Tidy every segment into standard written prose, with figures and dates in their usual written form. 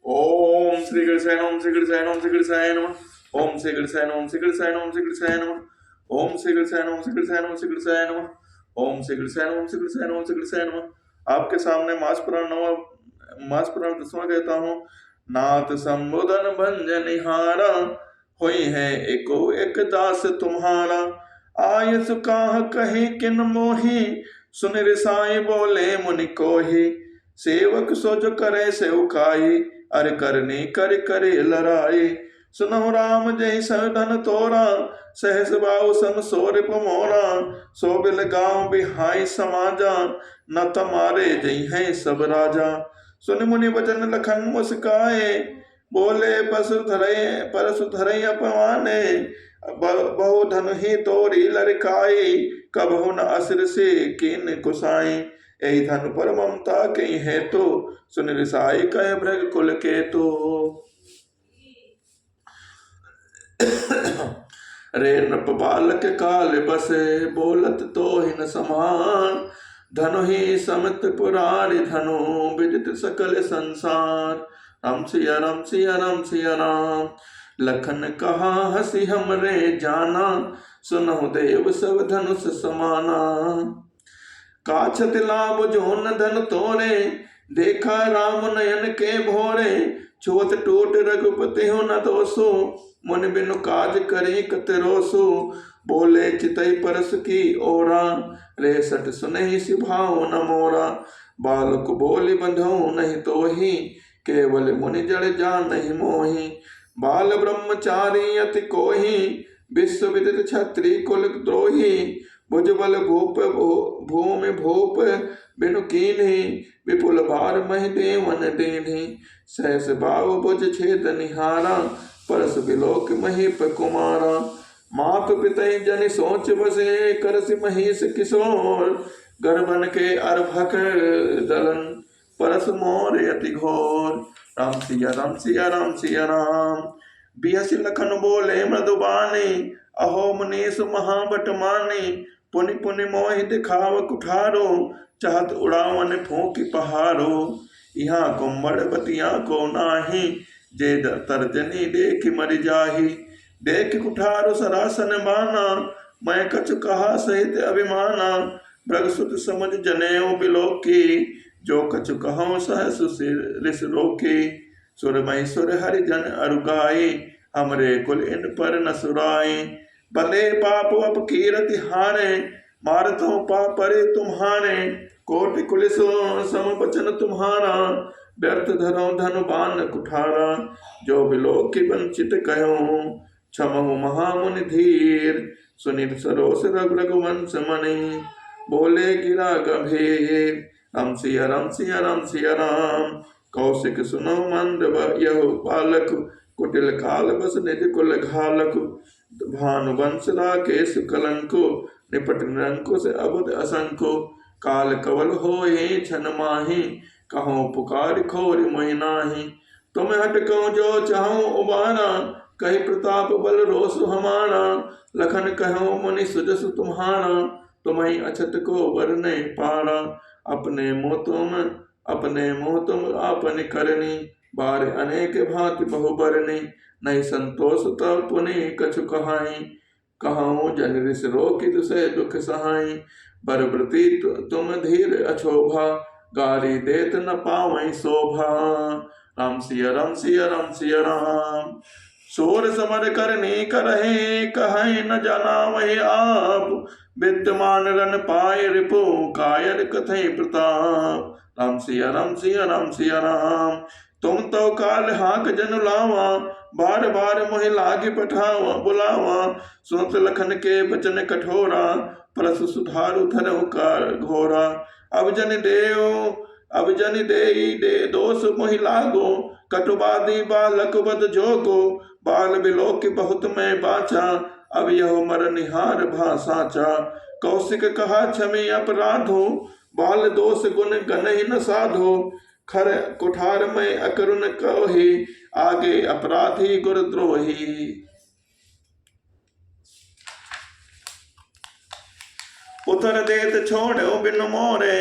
ओम श्री कृष्ण ओम श्री कृष्ण ओम श्री कृष्ण नमः ओम श्री कृष्ण ओम श्री कृष्ण ओम श्री कृष्ण नमः ओम श्री कृष्ण ओम श्री कृष्ण ओम श्री कृष्ण नमः ओम श्री कृष्ण ओम श्री कृष्ण ओम श्री कृष्ण नमः। आपके सामने मास पुराण 10वां कहता हूँ। नाथ संबोधन भंजनिहारा होई है एको एक दास तुम्हारा। आय सुकाह कहे किन मोही सुन रिसाई बोले मुनि कोही। सेवक सो जो करे सेवकाई अर करनी कर करे लड़ाई। सुनो राम जय सधन तोरा सहस बाहु सन सोर मोरा। सो बिल गांव बिहाई समाजा न तमारे जय है सब राजा। सुन मुनि वचन लखन मुस्काए बोले परसु धरे अपमाने। बहु धन ही तोरी लड़काई कबहु न असर से किन कुसाई। यही धन पर ममता कहीं है तो सुन रिसाई कह भृग कुल के तो। रे नृप बालक काल बसे बोलत तो हिन समान। धनु ही समित पुरारी धनु विदित सकल संसार। राम सिया राम सिया राम सिया राम। लखन कहा हसी हमरे जाना सुनहु देव सब धनुष समाना। काछत लाभ जो न धन तोरे देखा राम नयन के भोरे। छुअत टूट रघुपति हो न दोसो मुनि बिनु काज करे कत रोसो। बोले चितई परस की ओरा रे सट सुनहि सिभाओ न मोरा। बालक बोली बंधो नहीं तो ही केवल मुनि जड़ जान नहीं मोही। बाल ब्रह्मचारी अति कोही विश्व विदित क्षत्रि कुल द्रोही। भुजबल भूप भूमि भूप बिनु कीन्ही विपुल भार मह देवन दीन्ही। सहस बाहु भुज छेद निहारा परस बिलोक महीप कुमारा। मात पितई जन सोच बसे करसि महीस किशोर। गर्भन के अर्भक दलन परस मोर अति घोर। राम सिया राम सिया राम सिया राम। बिहसि लखन बोले मृदुबानी अहो मुनीस महाबट मानी। पुनि पुनि मोहि दिखाव कुठारो चाहत उड़ावन फूंकी पहारो। यहाँ कुम्भड़ बतिया को नाही जे तर्जनी देख मर जाही। देख कुठारो सरासन माना मैं कछु कहा सहित अभिमाना। भृगसुत समझ जनेऊ बिलोकी जो कछु कहूँ सहसु रिस रोकी। सुर मई सुर हरि जन अरुगाई हमरे कुल इन पर न सुराई। भले पाप अप कीरति हारे मारतो परे तुम्हारे। कोटि कुलिस सम बचन तुम्हारा व्यर्थ धरो धन बान कुठारा। जो बिलोकी वंचित कहो क्षमहु महामुनि धीर। सुनित सरोस रघुवंश मणि बोले गिरा गंभीर। राम सिया राम सिया राम सिया राम। कौशिक सुनो मंद यह बालक कुटिल काल बस निज कुल घालक। भानुवंश राकेश कलंको निपट निरंकुश अबुद असंको। काल कवल होए छन माही कहो पुकार खोरि मोहि नाही। तुम हट कहूँ जो चाहूँ उबारा कही प्रताप बल रोष हमारा। लखन कहो मुनि सुजस तुम्हारा तुम्हें अछत को वरने पारा। अपने मुँह तुम आपन करनी बार अनेक भांति बहु बरनी। नहीं संतोष तब पुनि कछु कहाई कहाऊँ जन रिस रोकित से दुख सहाई। बरब्रती तुम धीर अछोभा गारी देत न पावई शोभा। राम सिया राम सिया राम सिया राम। सोर समर करनी करहे कहे न जाना वही आप। विद्यमान रन पाए रिपु कायर कथे प्रताप। राम सिया राम सिया राम सिया राम। तुम तो काल हाक जन लावा बार बार मोहि लागे पठावा बुलावा। सुनत लखन के बचन कठोरा परसु सुधारु धरहु कार घोरा। अब जन दे दोष मोहि लागो कटुबादी बालक बद जोगो। बाल बिलोक बहुत मैं बाचा अब यह मर निहार भाषाचा। कौशिक कहा क्षमी अपराधो बाल दोष गुण गनहि न साधो। खर कुठार में अकरुण कही आगे अपराधी गुरुद्रोही। उतर देत छोड़ो बिन मोरे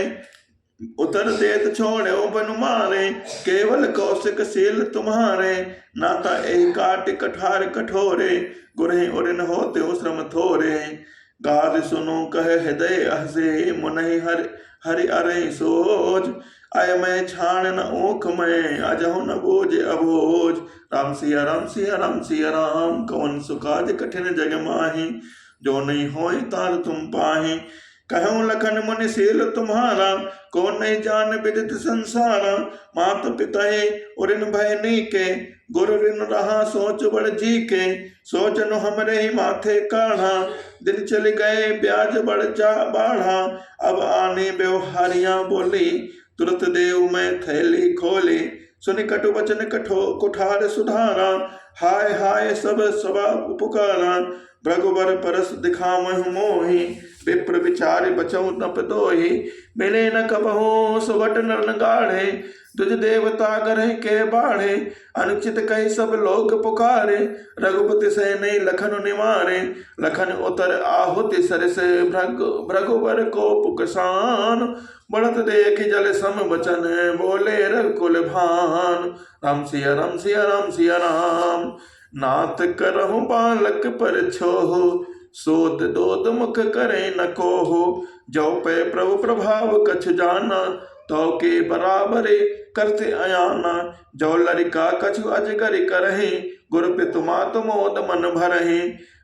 उतर देत छोड़ो बन मारे, केवल कौशिक शील तुम्हारे। नाता ए काट कठार कठोरे, गुरहि उरिन होते श्रम थोरे। गाद सुनो कह हृदय हसे, मुनहि हरि अरे सोच। आय मैं छाण न ऊख में, अजहु न बोझ अबोझ। राम सिया राम सिया राम सिया राम, कौन सुकाज कठिन जग माही। जो नहीं होय तार तुम पाही। कहूँ लखन मुनि शील तुम्हारा, को नहीं जान विदित संसारा। मात पिता उरिन भय नीके, गुरु ऋण रहा सोच बड़ जी के। सोचन हमरे ही माथे काढ़ा, दिन चल गए ब्याज बढ़ जा बाढ़ा। अब आने व्यवहारियां बोली, तुरत देव में थैली खोली। सुनि कटु वचन कुठार सुधारा, हाय हाय सब सभा पुकारा। भृगुबर परस दिखामहु मोहि, विप्र विचार बचऊ तप दोहि। मिले न कबहु सुवट नर गाढ़े, तुझ देवता गरह के बाढ़े। अनुचित कही सब लोग पुकारे, रघुपति से नहीं लखन निवारे। लखन उतर आहुति सरस, भृगुबर को पुकसान। बढ़त देख जल सम बचन, बोले रघुकुल भान। राम सिया राम सिया राम सिया राम, नाथ करहु बालक पर छोह। सोद दोद मुख करे न कोहो, जो पे प्रभु प्रभाव कछ जाना। तो के बराबरे करते अयाना, जो लरिका कछु अजगर करहे। गुरु पितु मातु मोद मन भरहे,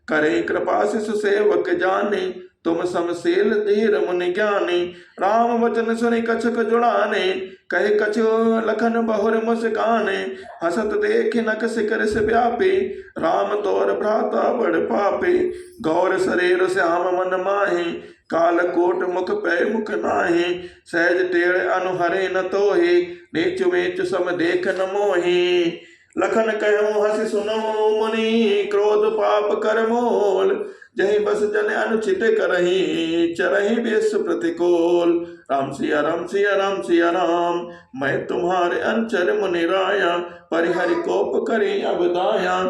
करे कृपा शिशु सेवक जाने। तुम समशील धीर मुनि ज्ञानी, राम वचन सुनि कछुक जुड़ाने। कहे कछु लखन बहुर मुस्काने, हसत देख नक शिखर से व्यापी। राम तोर भ्राता बड़ पापी, गौर शरीर श्याम मन माही। काल कोट मुख पै मुख नाहि, सहज टेढ़ अनुहरे न तोहि। नीचु मेचु सम देख न मोहि, लखन कहूँ हसि सुनो मुनि। क्रोध पाप कर मोल, जहि बस जन अनुचित करही। चरहि विश्व प्रतिकूल, राम सिया राम सिया राम सिया राम। मैं तुम्हारे अंचर मुनि राया, परिहरि कोप करी अब दाया।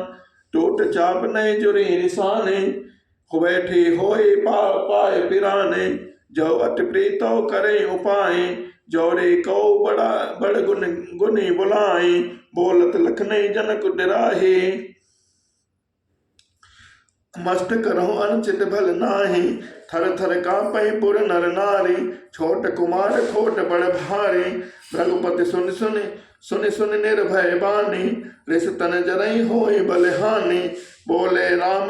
टूट चाप नहीं जुरी निशाने, बैठी होए पाए पिराने। जो अट प्रीतो करे उपाय, जोरे को बड़ गुनी बुलाए। बोलत लखनई जनक डराहे, मस्त करहु अनुचित भल नाही। थर थर कांपै पुर नर नारी, छोट कुमार खोट बड़ भारी। रघुपति सुनि सुनि निर्भय बानी, रिस तन जरई होई बलहानि। बोले राम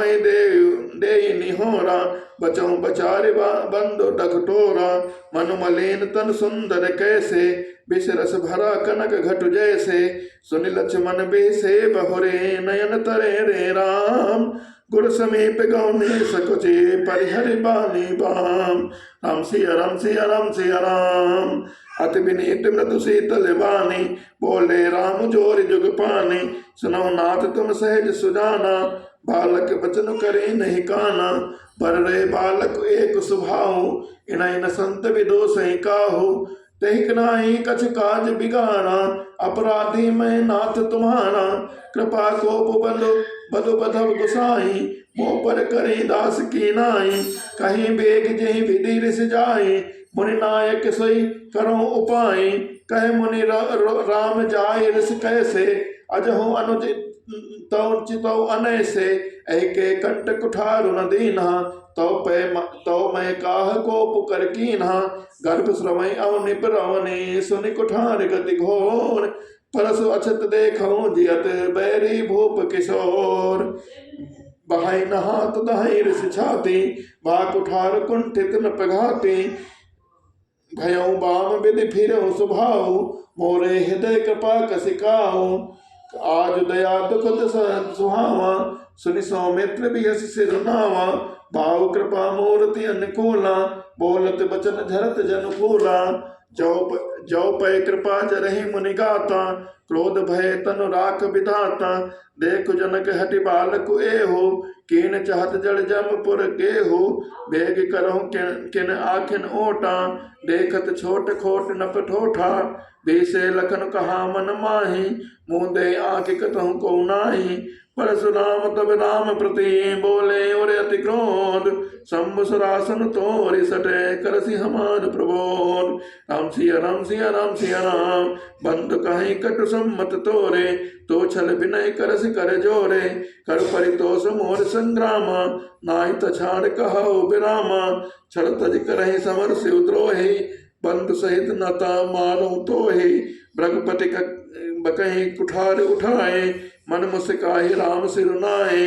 देई निहोरा, बचऊ बचारे बंदो डकटोरा। मनु मलिन तन सुंदर कैसे, विष रस भरा कनक घट जैसे। सुनि लक्ष्मण बेसे बहुरे, नयन तरे रे राम। गुरु समीप गौने सकुचे, परिहरि बानी बाम। राम सिया राम सिया राम सिया राम, अति विनीत मृदु शीतल वाणी। बोले राम जोर जुग पानी, सुनो नाथ तुम सहज सुजाना। बालक बचन करे नहीं काना, पर रे बालक एक सुभाऊ। इनहि न संत विदोष काहू, तहिक नाही कछ काज बिगाड़ा। अपराधी मैं नाथ तुम्हारा, कृपा कोप बधु बधव गुसाई। मोह पर करे दास की नाई, कहीं बेग जही विधि रिस जाई। मुनि नायक सोई करो उपाय, कहे मुनि राम जाय रिस कैसे। अजहु अनुचित चितौ अनैसे, ऐके कंट कुठारु न दीना। तो मैं काह कोप कर कीन्हा, गर्भ श्रमय अव निपरवने। सुनि कुठार गति घोर, परसु अछत देखऊं जियत बैरी भूप किशोर। बहाई नहात दहाई रिस छाती, बा कुठार कुंठित न प्रघाती। भयऊ बाम विधि फिरऊ सुभाऊ, मोरे हृदय कृपा कसिकाऊ। आज दया दुख सुहावा, सुनि सौमित्र बियस सिर नावा। भाव कृपा मूर्ति अनुकूला, बोलत बचन झरत जन फूला। जो पै कृपा जरहि मुनि गाता, क्रोध भय तनु राख विधाता। देख जनक हटि बालक एहो, कीन चाहत जड़ जमपुर गेहो। बेग करहु किन आखिन ओटा, देखत छोट खोट नप ठोठा। बेसे लखन कहा मन माही, मुँह दे आँख कतहु को नाही। परशुराम तब राम प्रति बोले और अति क्रोध, शंभुसुरासन तोरि सटे करसी हमार प्रबोध। राम सिया राम सिया राम सिया राम, बंद कहीं कटु सम्मत तोरे, तो छल विनय करसी कर जोरे। कर परितोष मोर संग्राम, नाहि तछाड़ कहु विराम। छल तज करहि समर शिव द्रोही, बंधु सहित नता मानो तोहि। भृगुपति बकहि कुठार उठाए, मन मुस्काहि राम सिरुनाए।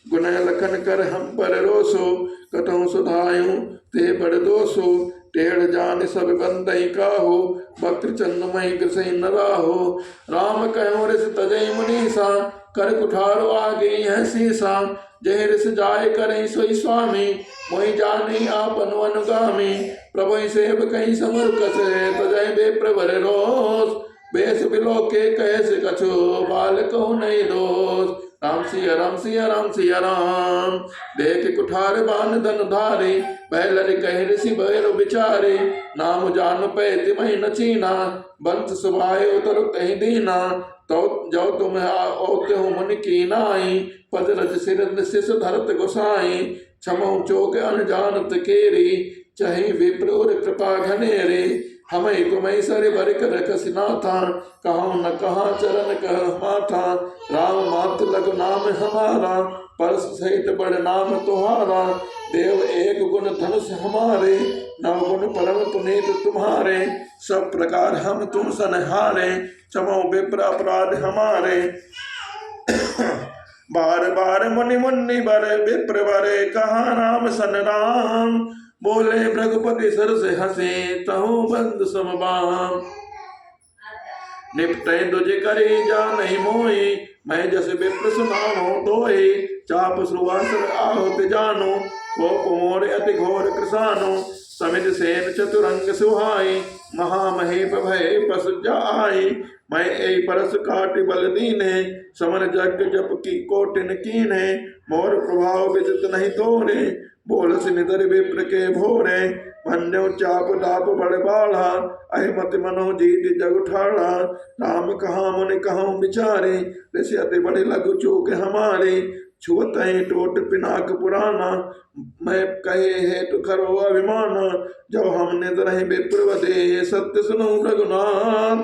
गुनह लखन कर हम पर रोसो, कतहु सुधायु ते बड़ दोसो। टेढ़ जान सब बंदई काहू, वक्र चंद्रमय ग्रसई न राहो। राम कहो रिस तजई मुनीसा, कर कुठारो आगे यह सीसा। जय रिस जाय करई सोई स्वामी, मोहि जानी आपन अनुगामी। प्रभु सेव कहीं समर कसे, तजय बे प्रवर रोस। बेस बिलो के कैसे कछो, बाल कहु नहीं दोष। राम सिया राम सिया राम सिया राम, देख कुठार बान धन धारे। बैलर कह ऋषि बैर बिचारे, नाम जान पे तिमहि न चीना। बंस सुभाए उतर कहीं दीना, तो जो तुम ओते हो मन की नाई। पद रज सिर शिष धरत गोसाई, क्षमो चोक अनजानत केरी। चाहे विप्र और कृपा घनेरे, हमें तुमई सर बर कर कसिनाथा। कहूँ न कहाँ चरण कह माथा, राम मात लग नाम हमारा। परस सहित बड़ नाम तुम्हारा, देव एक गुण धनुष हमारे। नव गुण परम पुनीत तुम्हारे, सब प्रकार हम तुम सनहारे। क्षमो विप्र अपराध हमारे, बार बार मुनि मुनि बर विप्र बरे। कहा राम सन राम, बोले भृगुपति सर से हंसे। तहु बंद समबाम, निपटे दुज करी जा नहीं मोई। मैं जस विप्र सुनानो दोई, चाप सुवासर आहुत जानो। कोप मोर अति घोर कृसानो, समित सेन चतुरंग सुहाई। महामहेप भय पस जाई, मैं ए परस काटि बल दीने। समर जग जप की कोटिन कीने, मोर प्रभाव विदित नहीं तोरे। बोलस निधर विप्र के भोरे, भन्यो चाप दाप बड़ बाढ़ा। अहिमत मनो जीत जग ठाड़ा, राम कहा मुनि कहूँ विचारे। ऋषि अति बड़े लघु चूक हमारे, छुअत टोट पिनाक पुराना। मैं कहे हेतु खरो अभिमाना, जो हम निधर विप्र वदे। सत्य सुनो रघुनाथ,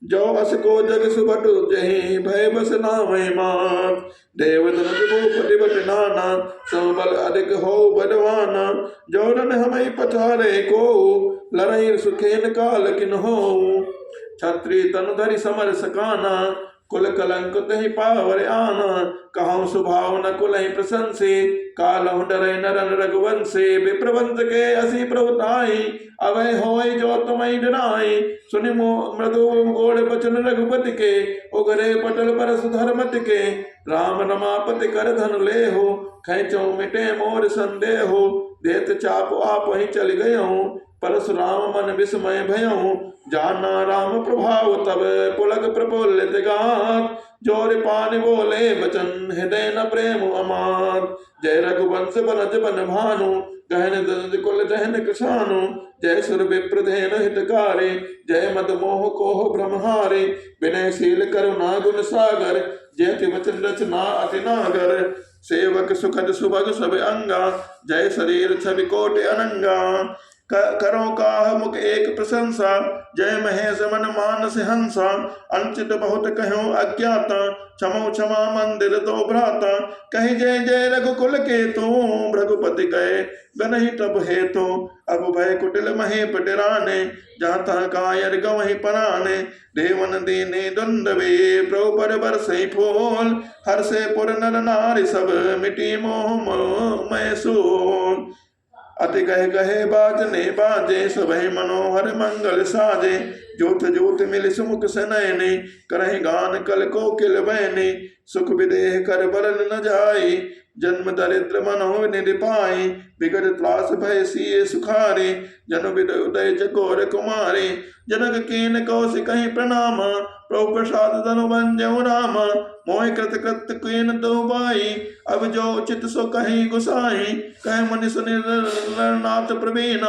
जो अस को जग सुभट जहि। भय बस नाम मात, देव धनुष भूपति बट नाना। समबल अधिक हो बलवाना, जो रन हमें पठारे को। लड़ई सुखेन काल किन हो, छत्री तन धरि समर सकाना। कुल कलंक तहि पावर आना, कहूँ सुभाव न कुलहि प्रशंसे। कालहु डरै नरन रघुवंशे, विप्रवंश के असी प्रभुताई। अभय होय जो तुम्हें डराई, सुनि मृदु गोड़ बचन रघुपति के। उगरे पटल परस धर्मत के, राम रमापति कर धन ले हो। खैचो मिटे मोर संदेहो, देत चाप आप ही चल गयऊँ। परशुराम मन विस्मय भयऊँ, जाना राम प्रभाव तब पुलक प्रफुल्लित गात। जोर पान बोले बचन, हृदय न प्रेम अमात। जय रघुवंश बनज बन भानु, गहन दंज कुल जहन कृषानु। जय सुर विप्रधेन हितकारी, जय मद मोह कोह ब्रह्महारी। विनयशील करुणा गुण सागर, जयति वचन रचना अति नागर। सेवक सुखद सुभग सब अंगा, जय शरीर छवि कोटि अनंगा। करो काह मुख एक प्रशंसा, जय महेश मन मानस हंसा। अंचित बहुत कहो अज्ञाता, क्षमो क्षमा मंदिर तो भ्राता। कही जय जय रघुकुल के तू, भृगुपति गए गनहि तब हे तो। अब भय कुटिल महे पटिराने, जाता कायर गवहि पराने। देवन दीने द्वंद्वे, प्रभु पर बरसई फूल। हर से पुर नर नारी सब, मिटी मोह मैं सूल। अति गह गहे बाजने बाजे, सबहि मनोहर मंगल साजे। जोत जोत मिल सुमुख सनयने, करहि गान कल कोकिल बहने। सुख विदेह कर बरन न जाई, जन्म दरिद्र मनोह निधि पाई। विगत त्रास भय सिए सुखारे, जन विद उदय चकोर कुमारे। जनक कीन कौशिक कहीं प्रणाम, प्रभु प्रसाद धनु भंजऊ राम। मोहि कृत कृत कीन तो बाई, अब जो उचित सो कहीं गुसाई। कह मुनि सुनि नाथ प्रवीण,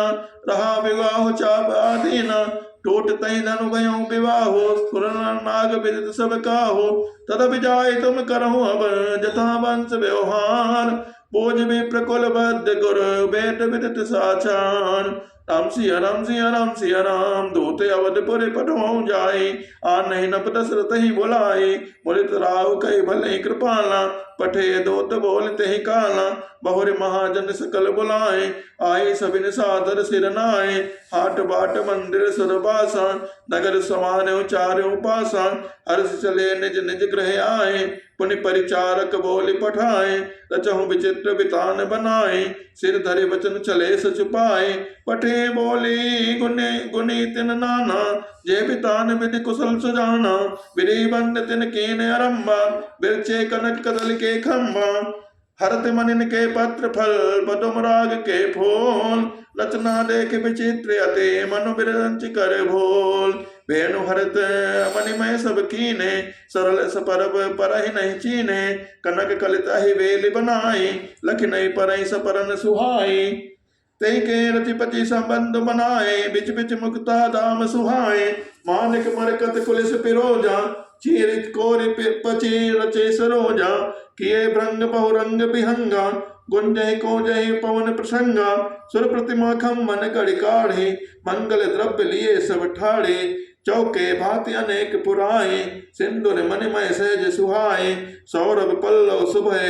रहा विवाह चाप आदीना। टूट तई धनु भयो विवाहो सुर नाग विदित सब काहो तद विजाय तुम करहु अब जथा वंश व्यवहार बोझ में प्रकुल बद्ध गुर बेट विदित साचार राम सिया राम सिया राम सिया राम दूते अवधपुर पठवाऊं जाए आ नहीं नप दशरथ ही बुलाए बोलित राव कही भले कृपाला पठे दोत बोलते ही काला बहुर महाजन सकल बुलाए आए सबिन सादर सिर नाए हाट बाट मंदिर सुरबासा नगर समान उचार उपासा हर्ष चले निज निज ग्रह आए पुनि परिचारक बोल पठाए रचहु विचित्र वितान बनाए सिर धरे वचन चले सच पाए पठे बोली गुने गुनी तिन नाना जय वितान विधि कुशल सुजाना विधि बंद तिन कीन आरंभा बिरचे कनक कदल के खंभा हरत मनिन के पत्र फल पदुम राग के फूल रचना देख विचित्र अते मनु बिरंच कर भोल वेणु हरत मणिमय सब कीने सरल सपरब परहि नहीं चीने कनक कलित ही वेल बनाई लख नहीं परहि सपरन सुहाई तई के रतिपति संबंध बनाए बिच बिच मुक्ता दाम सुहाए मानिक मरकत कुलिस पिरोजा चीरित कोरि पचे रचे सरोजा किए भ्रंग बहुरंग विहंगा गुंजय को जय पवन प्रसंगा सुर प्रतिमा खम्मन कड़ी काढ़े मंगल द्रव्य लिए सब ठाड़े चौके भांति अनेक पुराए सिंधुर मणिमय सहज सुहाए सौरभ पल्लव सुबह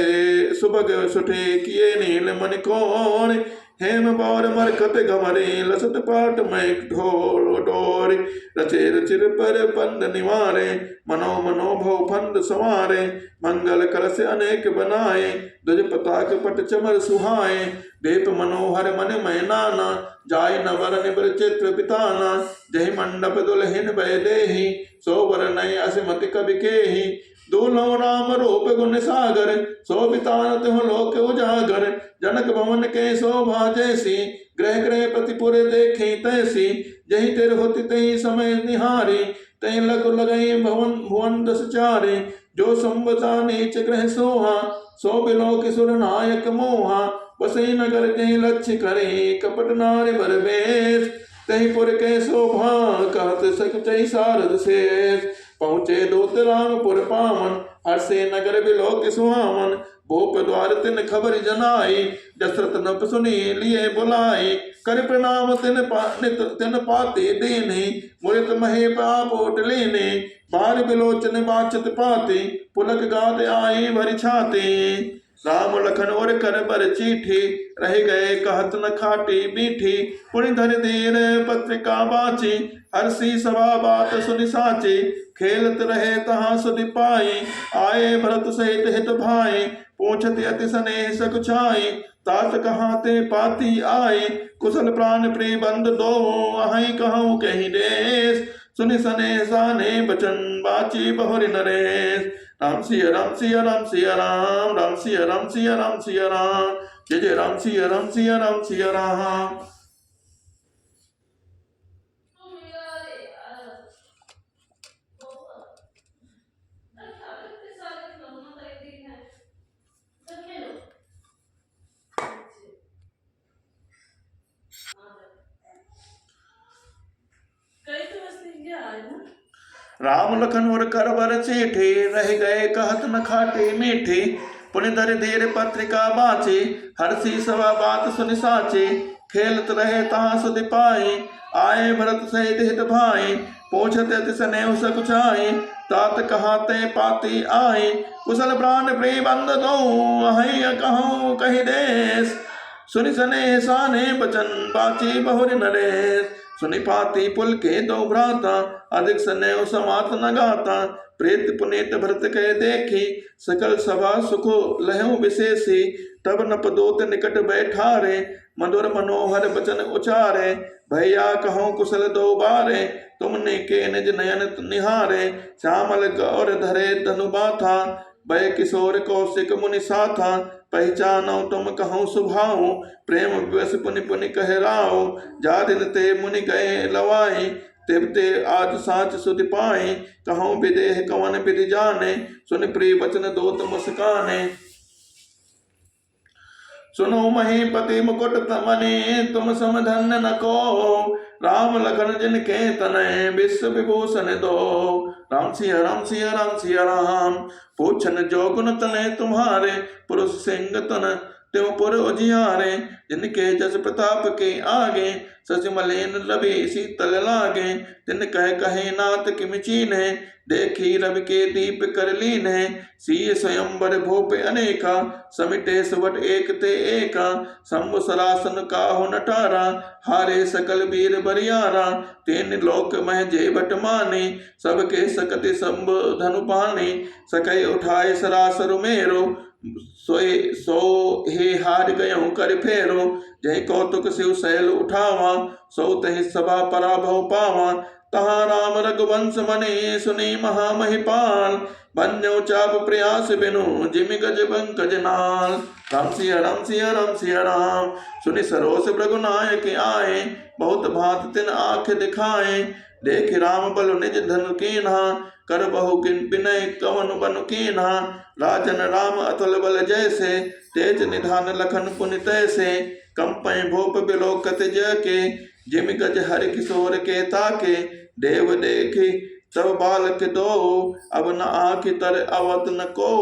सुबग सुठे किए नील मन कोण हेम पौर मरकत घमरे लसत पाट में ढोर डोर रचे रचिर पर पंद निवारे मनो मनो भव फंद संवारे मंगल कलश अनेक बनाए ध्वज पताक पट चमर सुहाए देप मनोहर मन मय नाना जाय नवर निबर चित्र बिताना जय मंडप दुल्हन भय देहि सोवर नय असिमति कवि केहि दूलो राम रूप गुण सागर शोभितान तिह लोक उजागर जनक भवन के शोभा जैसी ग्रह ग्रह प्रतिपुर देखे तैसी जही तिर होती तही समय निहारी तही लग लगई भवन भुवन दस चारे जो संवता नीच ग्रह सोहा सो बिलोक सुर नायक मोहा बसई नगर जही लक्ष्य करे कपट नारी बर बेश तही पुर के शोभा कहत सक चई सारद शेष पहुँचे दूत रामपुर पावन हर्षे नगर बिलोक सुहावन भूप द्वार तिन खबर जनाई दशरथ नप सुनी लिए बुलाई कर प्रणाम तिन पाते देने मुरित महे पापोट लेने बार बिलोचन बाचत पाते पुलक गाद आए भरि छाते राम लखन और कर बर चीठी रह गए कहत न खाटी मीठी पुनि धर देर पत्रिका बाची हर्षी सभा बात सुनि साची खेलत रहे तहाँ सुधि पाई आए भरत सहित हित भाई पूछत अति स्नेह सकुचाई तात कहाँ ते पाती आए कुशल प्राण प्रिय बंद दो अहि कहूँ कहीं देश सुनि स्नेह साने बचन बाची बहुरि नरेश राम सिया राम सिया राम सिया राम राम सिया राम सिया राम सिया राम जय जय राम सिया राम सिया राम सिया राम। राम लखन और कर बर चीठी रह गए कहत न खाटे मीठी पुनि धर धीर पत्रिका बाची हर्षी सभा बात सुनि साची खेलत रहे तहाँ सुधि पाई आए भरत सहित हित भाई पूछत अति स्नेह सकुचाई तात कहाते पाती आई कुशल प्राण प्रिय बंद दो अहि कहूँ कहि देश सुनि स्नेह साने बचन बाची बहुरि नरेश सुनि पाती पुल के दो भ्राता अधिक स्नेह समात न गाता प्रेत पुनीत भरत कह देखी सकल सभा सुख लहु विशेषी तब नप दोत निकट बैठारे मधुर मनोहर बचन उचारे भैया कहो कुशल दो बारे तुमने के निज नयन निहारे श्यामल गौर धरे धनु बाथा भय किशोर कौशिक मुनि साथा पहचानो तुम कहूँ सुभाऊ प्रेम विवश पुनि पुनि कह राओ जा दिन ते मुनि गए लवाई तिबते आज साच सुधि पाए कहूँ विदेह कवन विधि जाने सुन प्रिय वचन दोत मुस्काने सुनो महीपति मुकुट तमने तुम समधन्य न को राम लखन जिनके तनय विश्व विभूषण दो। राम सिया राम सिया राम सिया राम। पूछन जो गुण तनय तुम्हारे पुरुष सिंह तन त्यों पुर उजियारे। जिनके जस प्रताप के आगे सच मलिन रवि शीतल लागे। तिन कहे नाथ किम चीन्हे देखी रवि के दीप कर लीन्हे। सीय स्वयंवर भूप अनेका समिटे सुवट एक ते एका। शंभु सरासन काहु नटारा हारे सकल वीर बरियारा। तीन लोक मह जे बट माने सबके सकति शंभु धनु पाने। सकै उठाए सरासर मेरो सो हे हार गयो कर फेरो। जय कौतुक शिव शैल उठावा सो तहि सभा पराभव पावा। तहाँ राम रघुवंश मने सुने महामहिपाल। बन्यो चाप प्रयास बिनु जिमि गज पंकज नाल। राम सिया राम सिया राम सिया राम। सुनि सरोस रघुनायक आए बहुत भांत तिन आँख दिखाए। देख राम बल निज धनु कीन्हा कर बहु विनय कवन बन कीन्हा। राजन राम अतुल बल जैसे तेज निधान लखन पुनि तैसे। कंपय भूप बिलोकत जयके जिमि गज हरि किशोर के ताके। देव देखी तब बालक दो अब न आँखि तर अवत न को।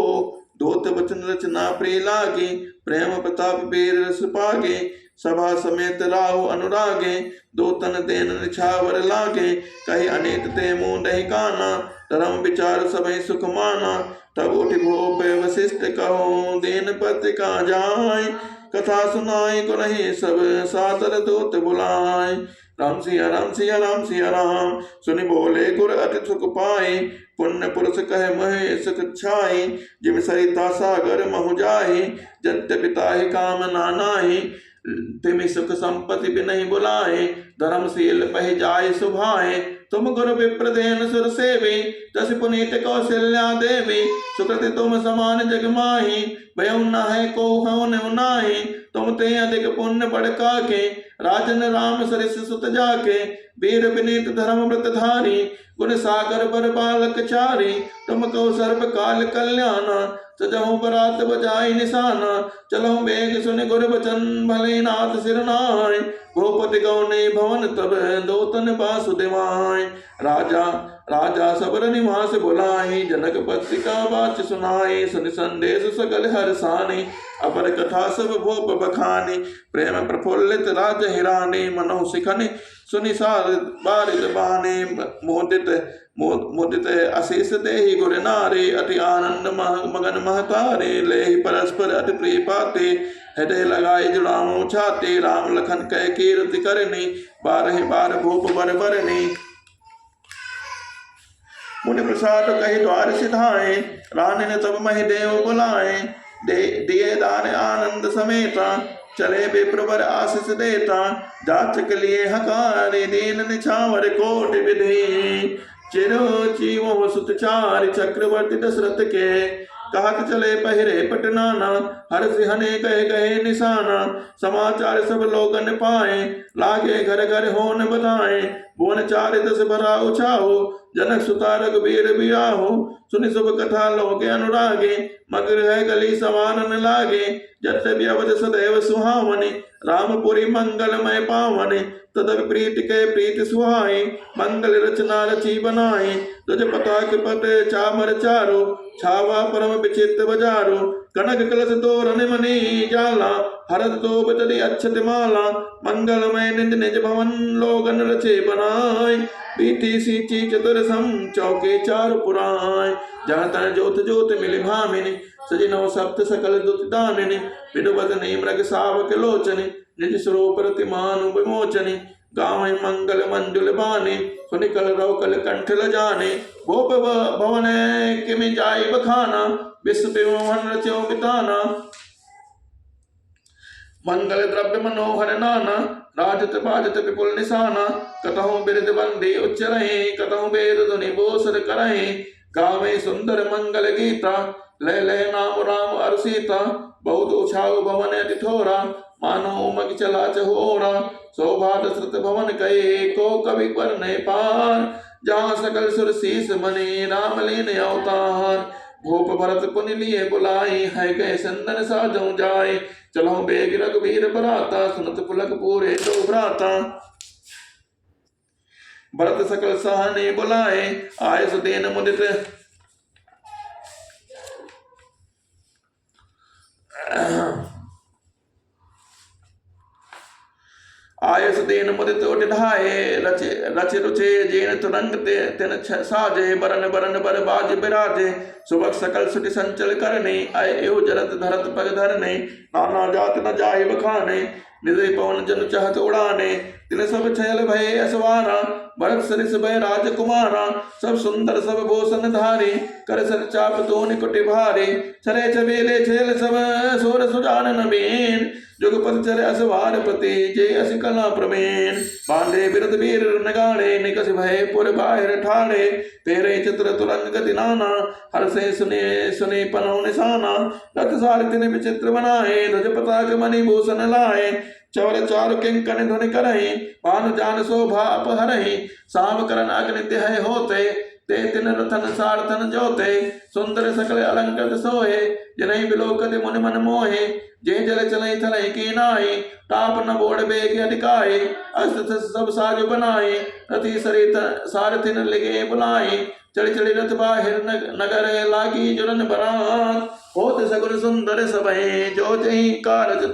दूत वचन रचना प्रिय लागे प्रेम प्रताप वीर रस पागे। सभा समेत राहु अनुरागे दो तन देन निछावर लागे। कही अनेक ते मुँह दही काना धर्म विचार सभै सुख माना। तब उठि भूप वशिष्ठ कहो दीन पति का जाय। कथा सुनाई गुरहि सब सादर दूत बुलाए। राम सिया राम सिया राम सिया राम। सुनि बोले गुर अति सुख पाए। पुण्य पुरुष कहे महे सुख छाई। जिम सरिता सागर महु जाहि यद्यपि ताहि काम नाहि। तिमि सुख संपत्ति भी नहीं बुलाए धर्मशील पहि जाय सुभाए। तुम गुरु विप्रदेन सुर सेवी जस पुनीत कौशल्या देवी। सुकृति तुम समान जग माही भयउ न है को हवन नाही। तुम ते अधिक पुण्य बढ़ काके राजन राम सरिस सुत जाके। वीर विनीत धर्म व्रत धारी गुण सागर बर बालक चारी। तुम कहो सर्व काल कल्याण सजहु बरात बजाई निशाना। चलो बेग सुन गुर बचन भले नाथ सिरनाय। भूपति गौने भवन तब दो तन वासुदेवाय। राजा राजा सबर निवास बुलाए जनक पति का बाच सुनाए। सुन संदेश सकल हर्षाने अपर कथा सब भूप बखाने। प्रेम प्रफुल्लित राज हिराने मनो सिखने सुनि सार बारिद बाने। मुदित अशेष देहि गुर नारे अति आनंद मगन महतारे। ले परस्पर अति प्रिय पाते हृदय लगाए जुड़ाओ छाते। राम लखन कह कीर्ति करनी बारह बार भूप बर बरनी। मुनि प्रसाद कही द्वार सिधाए रानी ने तब महि देव बुलाए। दिए दान आनंद समेता चले विप्रवर आशीष देता। जाचक लिए हकारे दीन निछावर कोटि विधि। चिरोची वो सुत चारि चक्रवर्ती दशरथ के। कहत चले पहिरे पटनाना हर सिहने कहे गए निशाना। समाचार सब लोगन पाए लागे घर घर होन बताए। भुवन चारि दस भरा उछाओ जनक सुता रघुबीर बियाहो। सुनि शुभ कथा लोगे अनुरागे मगर है गली सवारन लागे। यद्यपि अवध सदैव सुहावने रामपुरी मंगलमय पावने। तदप प्रीति के प्रीति सुहाए मंगल रचना रची बनाए। तुझ पताक पत चामर चारो छावा परम विचित्र बजारो। कनक कलश तोरण मणि जाला हरद तो बदली अक्षत माला। मंगलमय निज निज भवन लोगन रचे बनाए। बीती सींची चतुर सम चौके चार पुराय। जहाँ तन जोत जोत मिली भामिनी सजी नव सप्त सकल दुत दामिनी। विदुवदनी मृग सावक लोचनी निज स्वरूप प्रतिमानु विमोचनी। गाँव मंगल मंजुल बाने सुनिकल रौकल कंठ लजाने। भूप भवन किमि जाय बखाना विश्व विमोहन रच्यो बिताना। मंगल द्रव्य मनोहर नाना राजत बाजत विपुल निशाना। कतहु बिरद बंदी उच्च रहे कतहु वेद धुनि बोसर करहे। गावे सुंदर मंगल गीता ले ले नाम राम अर सीता। बहुत उछाऊ भवन अति थोरा मानो मग चला चहोरा। शोभा दशरथ भवन कहे को कवि वर्णे पार। जहाँ सकल सुर शीस मने राम लीन अवतार। भूप भरत पुनि लिए बुलाए है गए संदन साजो जाए। चलो बेग रघुबीर बराता सुनत पुलक पूरे तो भ्राता। भरत सकल सहने बुलाए, आयस देन मुदित आयस देन मुदित उठाए, रच रुचे जेन तुरंग तिन साजे, बरन बरन बर बाज बिराजे, सुबह सकल सुटि संचल करने, आय एव जरत धरत पग धरने, नाना जात न जाहि बखाने, निज पवन जन चहत उड़ाने, तिन सब छयल भय असवारा, भरत सरिस भय राजकुमारा, सब सुंदर सब भूषण धारे, कर सर चाप तो निकुटि भारे, चले छबेले छेल सब सोर सुजान नबीन, जुगपत चले असवार प्रति जय अस कला प्रवीण, बांधे बिरद वीर नगाड़े, निकस भय पुर बाहिर ठाड़े, तेरे चित्र तुरंग गति नाना, हर से सुने सुने पनो निशाना, रथ सारथी विचित्र बनाए, ध्वज पताक मणि भूषण लाए, चवर चारु किंकण ध्वनि करहि, भानु जान शोभा अपहरहि, साम करन अग्नि तिहय होते, ते तिन रथन सारथन जोते, सुंदर सकल अलंकृत सोहे, जिनहि बिलोकति मुनि मन मोहे, जे जल चलई थलई की नाई, टाप न बोड़ बेग अधिकाए, अस्त्र सब साज बनाए, रथी सरित सारथिन लिगे बुलाए, चढ़ी चढ़ी रथ बाहिर नगर लागी जुरन बरात, होत सगुन सुंदर सबहि, जो जही कारज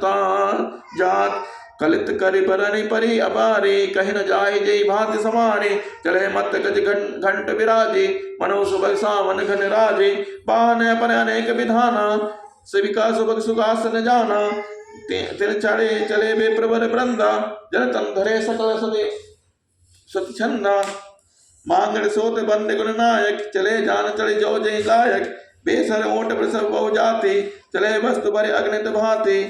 जात, कलित करि बरनि परि अपारे, कहि न जाहि जय भांति समारे, चले मत गज घंट विराजे, मनो सुबह सावन घन राजे, बाहन पर अनेक विधाना, सेविका सुबह सुखासन जाना, तिन चढ़े चले वे प्रवर वृंदा, जन तन धरे सकल सदे सत छंदा, मांगड़ सोत बंद गुण नायक, चले जान चढ़े जो जय लायक, बेसर ओट प्रसव बहु जाते, चले वस्तु भरे अग्नित भाते,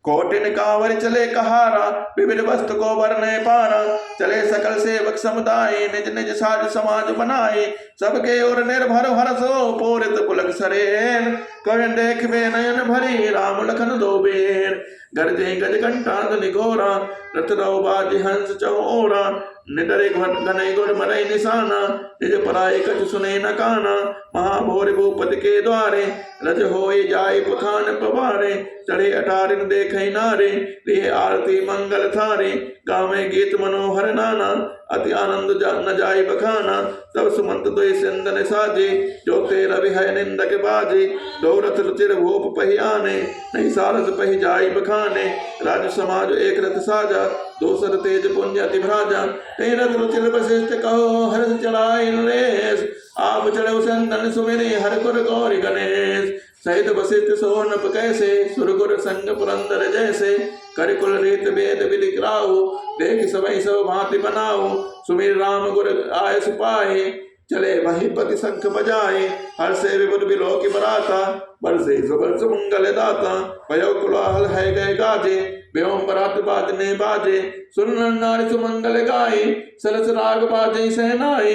कोटिन कांवर चले कहारा, विविध वस्तु को वरने पारा, चले सकल सेवक समुदाय, निज निज साज समाज बनाए, सबके ओर निर्भर हरसो पूरित पुलक सरेन, करण देखबे नयन भरी, राम लखन दो बेर, गरजे गज घंटा ध्वनि घोरा, रथ रव बाज हंस चौरा, निडरे घने गुर मरई निशाना, निज पराय कछ सुने न काना, महाभोर भूपति के द्वारे, रज होए जाय पखान पवारे, चढ़े अटारिन देखै नारे, लिए आरती मंगल थारे, गावे गीत मनोहर नाना, अति आनंद न जाय बखाना, तब सुमंत दुई सिंदन साजे, जो तेरा विहय निंदक बाजे, दो रथ रुचिर भूप पहि आने, नहीं सारस पहि जाय बखाने, राज समाज एक रथ साजा, दोसर तेज पुण्य अति भ्राजा, तेरथ रुचिर वशिष्ठ कहो हर्ष चलाय नरेश, आप चढ़ो संतन सुमिरे हर गुर गौरी गणेश, सहित वशिष्ठ सोनप कैसे, सुरगुर संग पुरंदर जैसे, करिकुल रीत वेद विधि कराओ, देख सबई सब भांति बनाओ, सुमिर राम गुर आयस पाए, चले वही पति शंख बजाए, हर से विबुध बिलो की बराता, बरसे सुबर्ष मंगल दाता, भयो कुलाहल है गए गाजे, व्योम बरात बाजने बाजे, सुन नारी सुमंगल गाए, सरस राग बाजे सहनाए,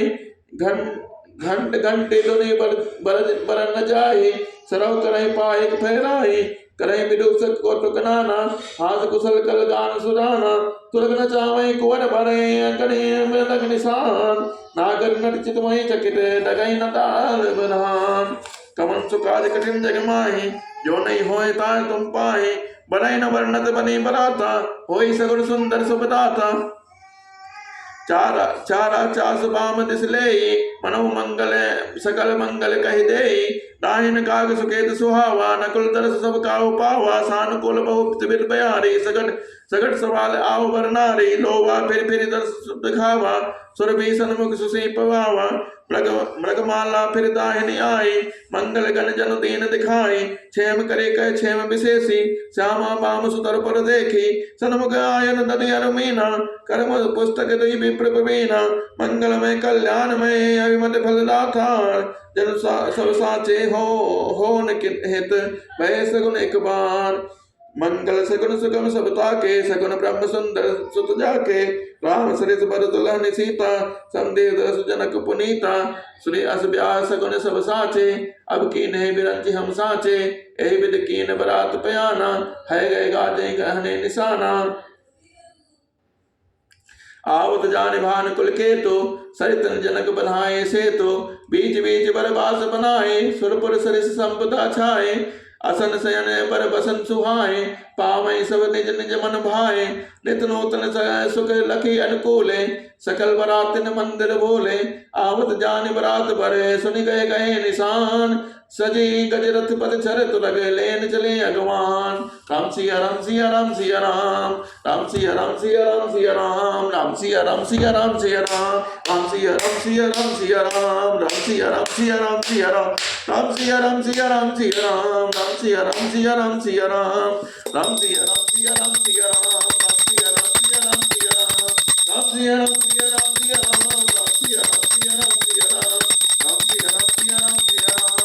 घंट घंटे दुनि बर न जाए, सरव करहि पायक फहराए, करहि विदूषक कौतुक नाना, हाथ कुशल कल गान सुराना, तुरग न चावै कुंवर भरे, अंगने मृदंग निशान, नागर नट चितमहि चकित, डगहि न ताल बधान, कमन सुकाज कठिन जग माहि, जो नहीं होए ताय तुम पाए, बनई न वर्णत बने बराता, होई सगुन सुंदर सुबदाता, चारा चारा चास बाम दिस ले, मनो मंगल सकल मंगल कहि दे, दाहिन काग सुकेत सुहावा, नकुल तरस सब काहु पावा, सानुकूल बहुत बिर बयारी, सगट सवाल आओ बरनारी, लोवा फिर दस दिखावा, सुर भी सन्मुख सुसी पवावा, मृगमाला फिर दाहिनी आई, मंगल गण जन दीन दिखाई, क्षेम करे कह क्षेम विशेषी, श्यामा बाम सुतर पर देखी, सन्मुख आयन दधि अरुमीना, कर्म पुस्तक दुई विप्र प्रवीणा, मंगलमय कल्याणमय अभिमत फलदाता, जन सब साचे हो न हित, भय सगुन एक बार, मंगल सगुन सुगम सबता के, सगुन ब्रह्म सुंदर सुत जाके, राम सरिस बर दुल्हन सीता, संदेव दस जनक पुनीता, श्री अस ब्याह सगुन सब साचे, अब कीन्हे बिरंचि हम साचे, एहि विध कीन बरात पयाना, है गए गाजे गहने निशाना, आवत जान भान कुल के तो, सरितन जनक बधाए से तो, बीच बीच बरबास बनाए, सुरपुर सरिस संपदा छाए, असन शयन पर बसन सुहाए, पावै सब निज निज मन भाए। नित नूतन सुख लखी अनुकूले, सकल बरातिन मंदिर बोले। आवत जानि बरात भरे, सुनि गए गए निशान। सजी गजरथ पद चरत लगे, लेन चले अगवान। Ram Siya Ram Siya Ram Siya Ram, Ram Siya Ram Siya Ram Siya Ram, Ram Siya Ram Siya Ram Siya Ram, Ram Siya Ram Siya Ram Siya Ram, Ram Siya Ram Siya Ram Siya Ram, Ram Siya Ram Siya Ram Siya Ram, Ram Siya Ram Siya Ram Siya Ram, Ram Siya Ram Siya Ram Siya Ram, Ram Siya Ram Siya Ram Siya Ram, Ram Siya Ram Siya Ram Siya Ram, Ram Siya Ram Siya Ram Siya Ram, Ram Siya Ram Siya Ram Siya Ram.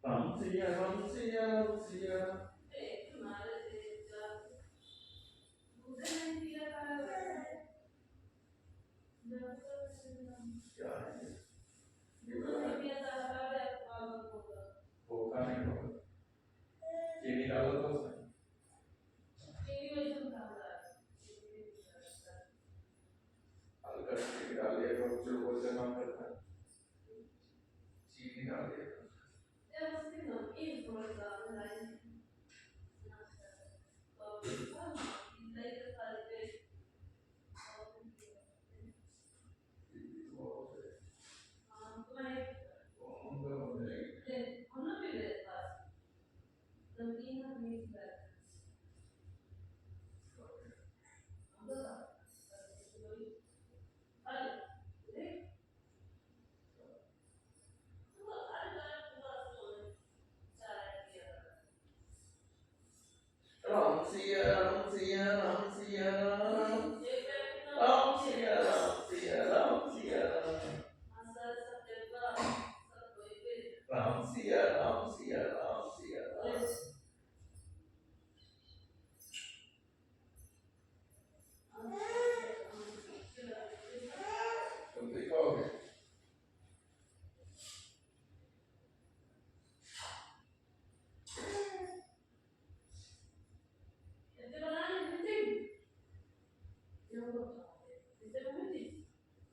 Ram siya ram siya ram siya. धोखा नहीं होगा, चीनी डालो तो उसमें हल्का चीनी डाल दिया तो जो बोलते काम करता है, चीनी डाल दिया Ram siya ram siya ram siya ram, ram siya ram siya ram siya ram, ram siya ram siya ram siya ram. तुम दिखाओगे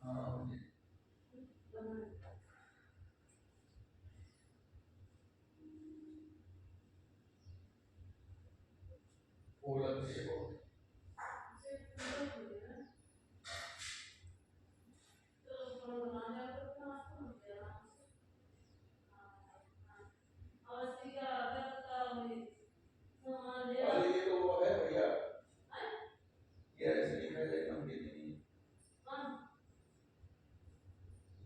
हाँ मुझे फूल अच्छे हो और ये तो वो है भैया, ये ऐसे नहीं है नमकीन नहीं,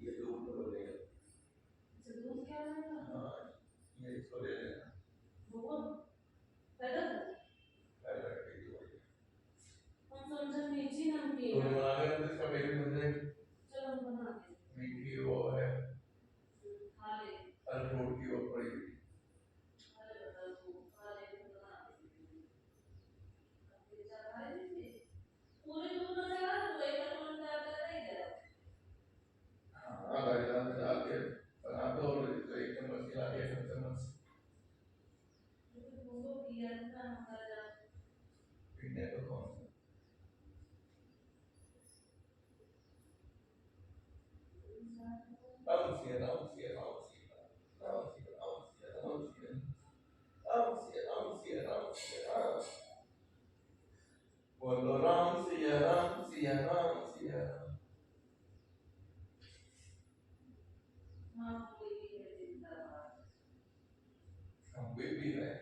ये दूध तो ले हाँ, ये इसको ले लेना पहले रखी थी वही। तो बना के तो इसका बेबी बन जाएगी, मीठी वो है अखरोट की वो पड़ी हुई। हाँ गाजर में डाल के बना दो और इसको एक चम्मच खिला दिया, एक चम्मच पीने को कौन सा राम सिया राम सिया राम सिया राम सिया राम सिया राम सिया राम सिया राम सिया राम सिया राम, बोलो राम सिया राम सिया राम सिया राम। हम भी पी रहे हैं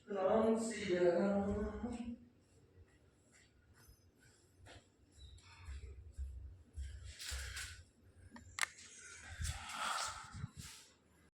राम सिया राम